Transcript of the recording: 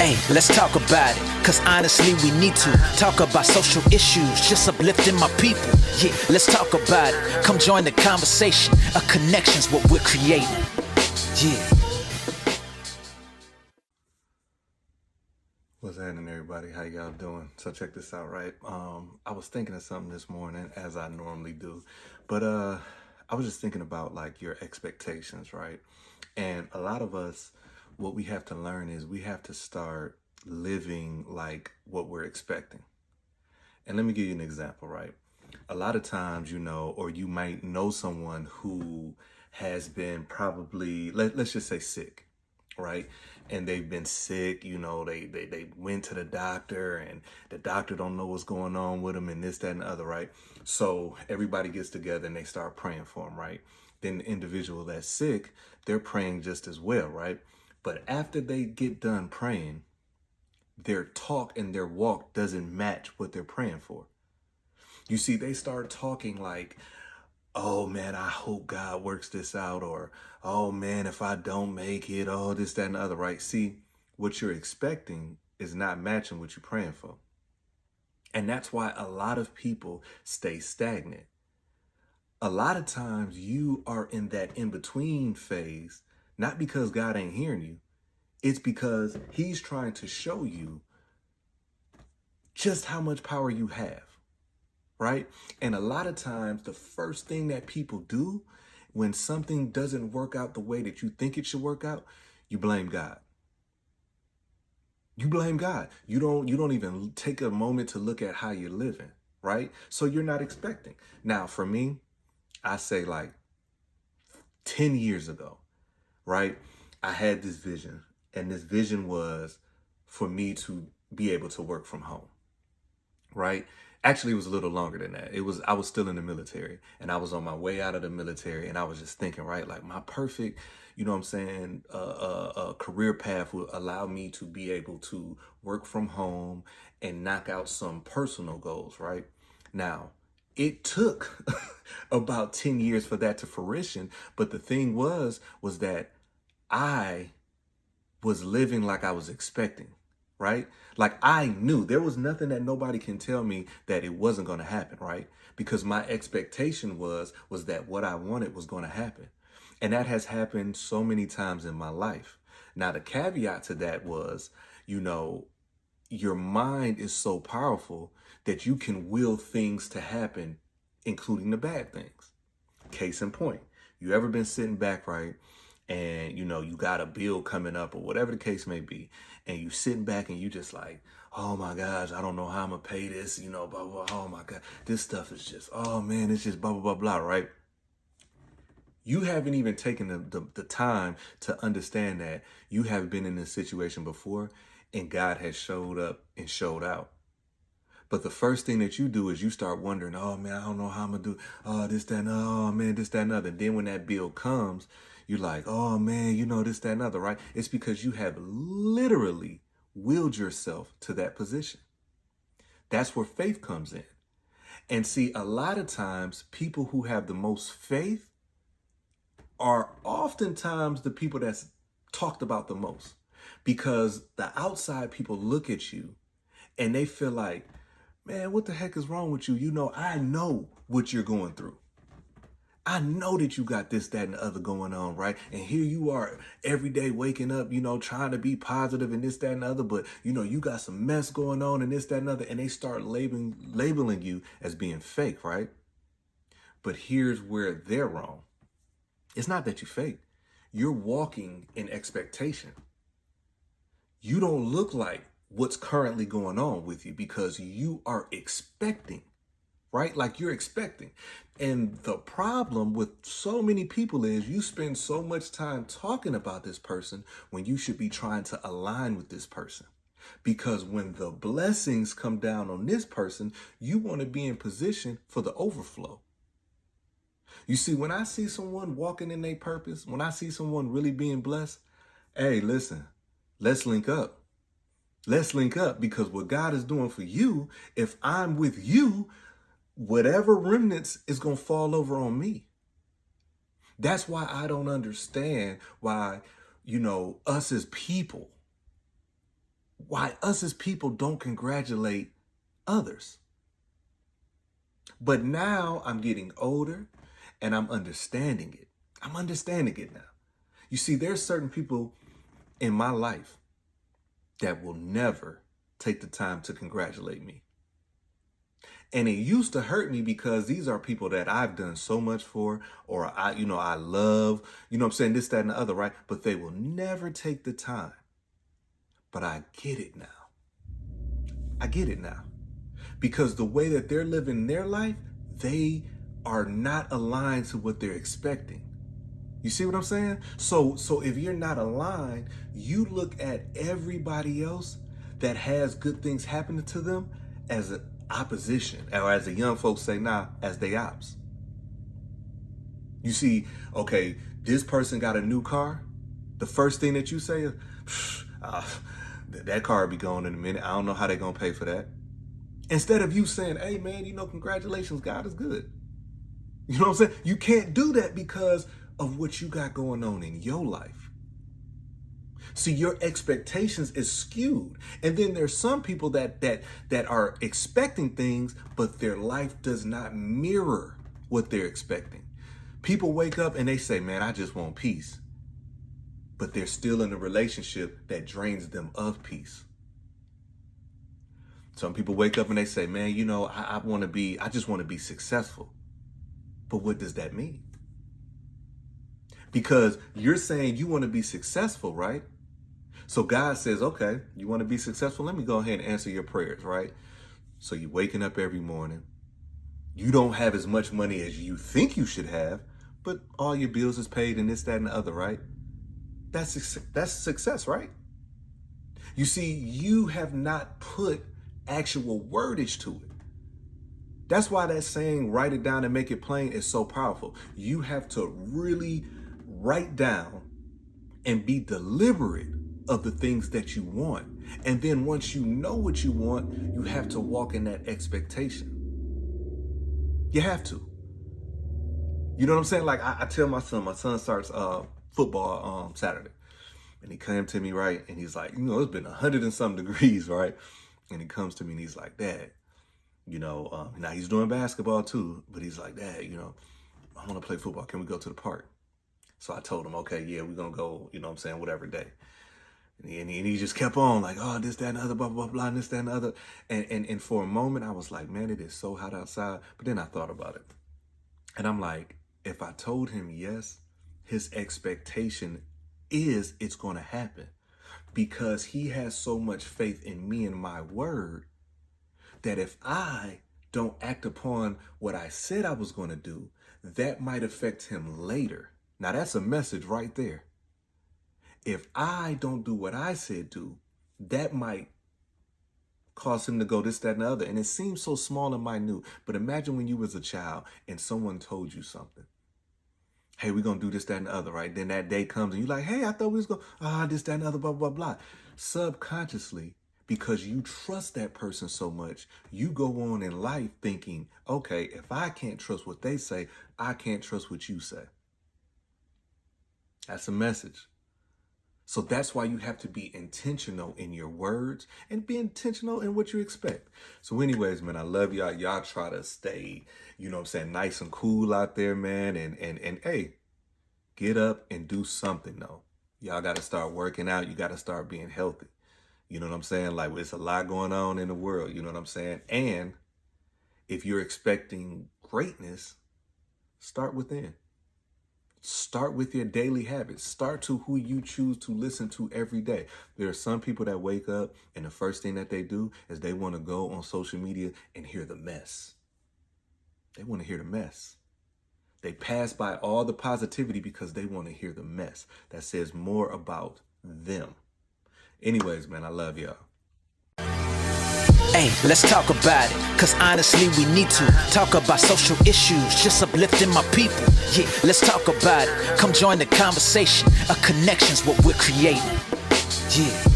Hey, let's talk about it, cause honestly we need to talk about social issues, just uplifting my people. Yeah, let's talk about it. Come join the conversation. A connection's what we're creating. Yeah. What's happening, everybody? How y'all doing? So check this out, right? I was thinking of something this morning, as I normally do, but I was just thinking about like your expectations, right? And a lot of us, what we have to learn is we have to start living like what we're expecting. And let me give you an example, right? A lot of times, or you might know someone who has been probably, let's just say sick, right? And they've been sick, they went to the doctor and the doctor don't know what's going on with them and this, that, and the other, right? So everybody gets together and they start praying for them, right? Then the individual that's sick, they're praying just as well, right? But after they get done praying, their talk and their walk doesn't match what they're praying for. You see, they start talking like, oh man, I hope God works this out, or oh man, if I don't make it, oh, this, that, and the other, right? See, what you're expecting is not matching what you're praying for. And that's why a lot of people stay stagnant. A lot of times you are in that in-between phase, not because God ain't hearing you. It's because he's trying to show you just how much power you have, right? And a lot of times the first thing that people do when something doesn't work out the way that you think it should work out, you blame God. You blame God. You don't even take a moment to look at how you're living, right? So you're not expecting. Now, for me, I say like 10 years ago, right? I had this vision, and this vision was for me to be able to work from home, right? Actually, it was a little longer than that. I was still in the military, and I was on my way out of the military, and I was just thinking, right, like my perfect, career path would allow me to be able to work from home and knock out some personal goals, right? Now, it took about 10 years for that to fruition, but the thing was that I was living like I was expecting, right? Like I knew there was nothing that nobody can tell me that it wasn't going to happen, right? Because my expectation was that what I wanted was going to happen. And that has happened so many times in my life. Now, the caveat to that was, your mind is so powerful that you can will things to happen, including the bad things. Case in point, you ever been sitting back, right? And you got a bill coming up or whatever the case may be, and you sitting back and you just like, oh my gosh, I don't know how I'm gonna pay this, blah, blah, blah. Oh my God, this stuff is just, oh man, it's just blah, blah, blah, blah, right? You haven't even taken the time to understand that you have been in this situation before and God has showed up and showed out. But the first thing that you do is you start wondering, oh man, I don't know how I'm gonna do, oh, this, that, and oh man, this, that, and other. Then when that bill comes, you're like, oh man, this, that, and other, right? It's because you have literally willed yourself to that position. That's where faith comes in. And see, a lot of times people who have the most faith are oftentimes the people that's talked about the most, because the outside people look at you and they feel like, man, what the heck is wrong with you? I know what you're going through. I know that you got this, that, and the other going on, right? And here you are every day waking up, trying to be positive and this, that, and the other, but you got some mess going on and this, that, and the other, and they start labeling you as being fake, right? But here's where they're wrong. It's not that you fake. You're walking in expectation. You don't look like what's currently going on with you because you are expecting, right? Like you're expecting. And the problem with so many people is you spend so much time talking about this person when you should be trying to align with this person. Because when the blessings come down on this person, you want to be in position for the overflow. You see, when I see someone walking in their purpose, when I see someone really being blessed, hey, listen, let's link up. Let's link up, because what God is doing for you, if I'm with you, whatever remnants is going to fall over on me. That's why I don't understand why, us as people, why us as people don't congratulate others. But now I'm getting older and I'm understanding it. I'm understanding it now. You see, there's certain people in my life that will never take the time to congratulate me. And it used to hurt me because these are people that I've done so much for, or I love, I'm saying, this, that, and the other, right? But they will never take the time. But I get it now. I get it now. Because the way that they're living their life, they are not aligned to what they're expecting. You see what I'm saying? So if you're not aligned, you look at everybody else that has good things happening to them as an opposition, or as the young folks say now, as they ops. You see, okay, this person got a new car. The first thing that you say is, that car will be gone in a minute. I don't know how they're going to pay for that. Instead of you saying, hey, man, congratulations, God is good. You know what I'm saying? You can't do that because of what you got going on in your life. See, your expectations is skewed. And then there's some people that are expecting things, but their life does not mirror what they're expecting. People wake up and they say, man, I just want peace. But they're still in a relationship that drains them of peace. Some people wake up and they say, man, I just want to be successful. But what does that mean? Because you're saying you want to be successful, right? So God says, okay, you want to be successful? Let me go ahead and answer your prayers, right? So you're waking up every morning. You don't have as much money as you think you should have, but all your bills is paid and this, that, and the other, right? That's success, right? You see, you have not put actual wordage to it. That's why that saying, write it down and make it plain, is so powerful. You have to really write down and be deliberate of the things that you want. And then once you know what you want, you have to walk in that expectation. You have to. You know what I'm saying? Like I tell my son starts football Saturday. And he came to me, right? And he's like, it's been 100 and some degrees, right? And he comes to me and he's like, Dad, now he's doing basketball too, but he's like, Dad, I want to play football. Can we go to the park? So I told him, okay, yeah, we're going to go, whatever day. And he just kept on like, oh, this, that, and the other, blah, blah, blah, and this, that, and the other. And for a moment, I was like, man, it is so hot outside. But then I thought about it. And I'm like, if I told him yes, his expectation is it's going to happen. Because he has so much faith in me and my word that if I don't act upon what I said I was going to do, that might affect him later. Now, that's a message right there. If I don't do what I said do, that might cause him to go this, that, and the other. And it seems so small and minute. But imagine when you was a child and someone told you something. Hey, we're going to do this, that, and the other, right? Then that day comes and you're like, hey, I thought we was going to, this, that, and the other, blah, blah, blah. Subconsciously, because you trust that person so much, you go on in life thinking, okay, if I can't trust what they say, I can't trust what you say. That's a message. So that's why you have to be intentional in your words and be intentional in what you expect. So anyways, man, I love y'all. Y'all try to stay, nice and cool out there, man. And hey, get up and do something, though. Y'all got to start working out. You got to start being healthy. You know what I'm saying? Like, there's a lot going on in the world. You know what I'm saying? And if you're expecting greatness, start within. Start with your daily habits. Start to who you choose to listen to every day. There are some people that wake up and the first thing that they do is they want to go on social media and hear the mess. They want to hear the mess. They pass by all the positivity because they want to hear the mess. That says more about them. Anyways, man, I love y'all. Hey, let's talk about it, cause honestly we need to talk about social issues, just uplifting my people. Yeah, let's talk about it. Come join the conversation. A connection's what we're creating. Yeah.